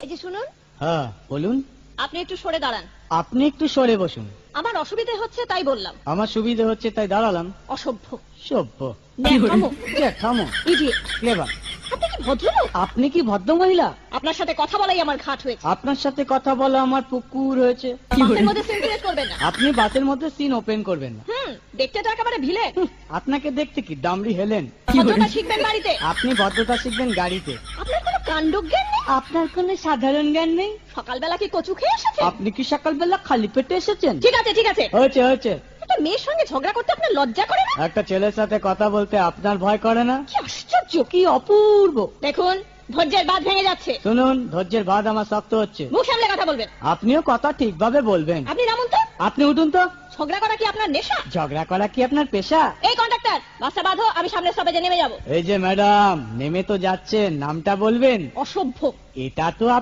এই যে শুনুন, হ্যাঁ বলুন। আপনি একটু সরে দাঁড়ান। আপনি একটু সরে বসুন। আমার অসুবিধে হচ্ছে তাই বললাম। আমার সুবিধে হচ্ছে তাই দাঁড়ালাম। অসভ্য, সভ্য, ন্যাকামো, জ্যাঠামো, ইডিয়েট। ক্লেভার। আপনি কি ভদ্রলোক? আপনি কি ভদ্র মহিলা? আপনার সাথে কথা বলাই আমার ঘাট হয়েছে। আপনার সাথে কথা বলা আমার পুকুর হয়েছে। বাসের মধ্যে সিনক্রিয়েট করবেন না। আপনি বাসের মধ্যে সিন ওপেন করবেন না। দেখতে তো একেবারে ভিলে। আপনাকে দেখতে কি ডামরি হেলেন? ভদ্রতা শিখবেন বাড়িতে। আপনি ভদ্রতা শিখবেন গাড়িতে। আপনার কোনো কাণ্ডজ্ঞান নেই। আপনার কোনো সাধারণ জ্ঞান নেই। সকালবেলা কি কচু খেয়ে এসেছেন? আপনি কি সকালবেলা খালি পেটে এসেছেন? ঠিক আছে ঠিক আছে, হয়েছে হয়েছে। একটা মেয়ের সঙ্গে ঝগড়া করতে আপনার লজ্জা করে না? একটা ছেলের সাথে কথা বলতে আপনার ভয় করে না? কি আশ্চর্য, কি অপূর্ব। দেখুন ধৈর্যের বাঁধ ভেঙে যাচ্ছে। শুনুন, ধৈর্যের বাঁধ আমার শক্ত হচ্ছে। মুখ সামলে কথা বলবেন। আপনিও কথা ঠিকভাবে বলবেন। আপনি নামুন তো। আপনি উঠুন তো। ঝগড়া করা কি আপনার নেশা? ঝগড়া করা কি আপনার পেশা? এই কন্ডাক্টর, বাসটা বাঁধো, আমি সামনের স্টপেজে নেমে যাব। এই যে ম্যাডাম, নেমে তো যাচ্ছেন, নামটা বলবেন। অসভ্য। এটা তো